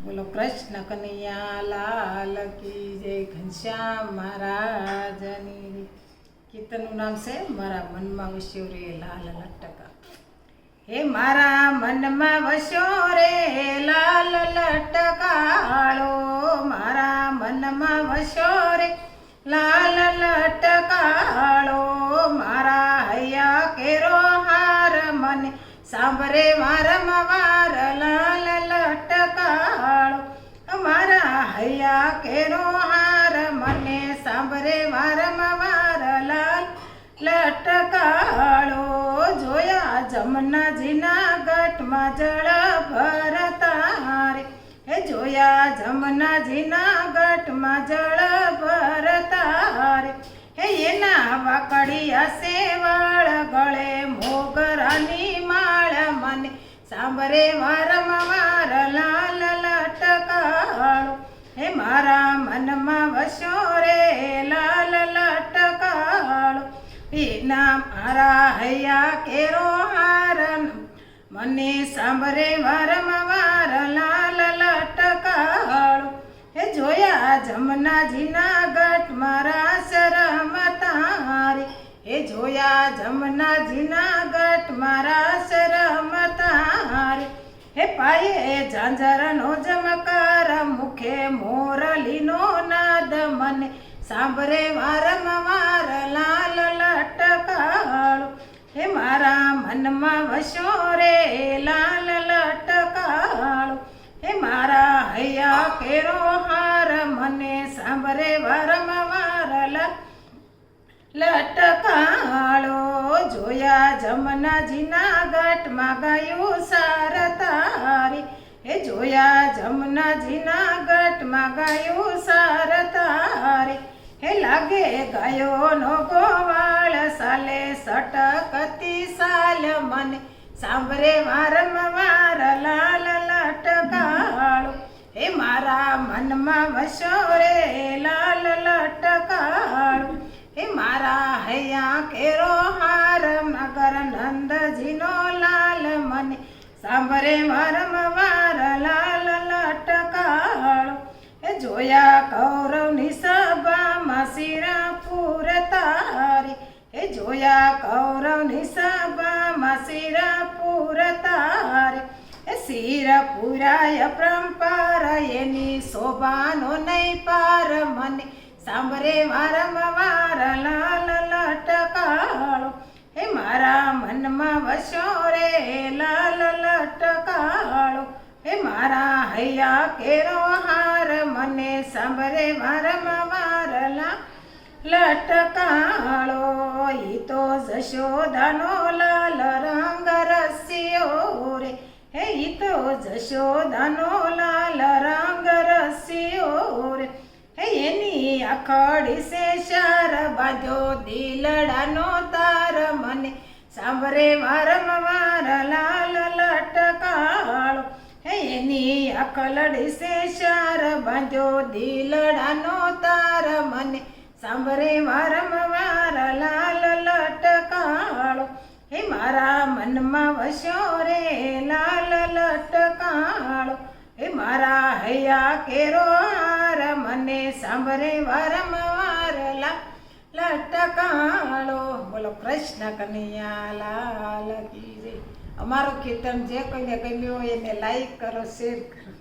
બોલો કૃષ્ણ કનૈયા લાલ કી જય ઘનશ્યામ મહારાજની. કીર્તનનું નામ છે મારા મનમાં વસ્યો રે લાલ લટકા. હે મારા મનમાં વસ્યો રે લાલ લટકાળો, મારા મનમાં વસ્યો રે લાલ લટકાળો, મારા હૈયા કેરો હાર મને સાંભરે વારંવાર લાલ લટકાળો, મારા હૈયા કેરો હાર મને સાંભરે વારંવાર લાલ લટકાળો. જોયા જમનાજીના ગઢમાં જળ ભરતા રે, હે જોયા જમનાજીના ગઢમાં જળ ભરતા રે, હે એના વાકડિયા સેવાળ ગળે મોગરાની માળ મને સાંભરે વારંવાર લાલ લટકાળો, હે મારા મનમાં વસ્યો રે લાલ લટકાળો, એના મારા હૈયા કેરો હાર મને સાંભરે વારંવાર લાલ લટકાળો. હે જોયા જમનાજીના ગઢમાં રાસ રમતા રે, હે જોયા જમનાજીના ગઢમાં રાસ રમતા રે, હે પાયે ઝાંઝરનો ઝમકાર મુખે મોરલીનો નાદ મને સાંભરે વારંવાર લાલ લટકાળો, હે મારા મનમાં વસ્યો રે લાલ લટકાળો, હે મારા હૈયા કેરો હાર મને સાંભરે વારંવાર લટકાળો. જોયા જમનાજીના ગઢમાં ગાયું સારતા રે, હે જોયા જમનાજીના ગઢમાં ગાયું સારતા રે, હે લાગે ગાયોનો ગોવાળ સાલે સટકતી સાલ મને સાંભરે વારંવાર લાલ લટકાળો, હે મારા મનમાં વસ્યો રે લાલ લટકાળો, હે મારા હૈયા કેરો હાર મગર નંદજીનો લાલ મને સાંભરે વારંવાર લાલ લટકાળો. હે જોયા કૌરવની સભામાં શિરા પૂરતા રે, હે જોયા કૌરવની સભામાં શિરા પૂરતા રે, હે શિર પુરાય પરંપર એની શોભાનો નહીં પાર મને સાંભરે વારંવાર લાલ લટકાળો, હે મારા મનમાં વસ્યો રે લાલ લટકાળો, હે મારા હૈયા કેરો હાર મને સાંભરે વારંવાર લટકાળો. ઈ તો જશોદાનો લાલ રંગ રસ્યો રે, હે ઈ તો જશોદાનો લાલ રંગ રસ્યો રે, હે એની આખડી સે શાર બાંધ્યો દિલડાનો તાર મને સાંભરે વારંવાર લાલ લટકાળો, હે એની આખલડી સે શાર બાંધ્યો દિલડાનો તાર મને સાંભરે વારંવાર લાલ લટકાળો, હે મારા મનમાં વસ્યો રે લાલ લટકાળો, હે મારા હૈયા કેરો હાર મને સાંભરે વારંવાર લટકાળો. બોલો કૃષ્ણ કનૈયા લાલ કી જય. અમારું કીર્તન જે કોઈને ગમ્યું હોય એને લાઈક કરો, શેર કરો.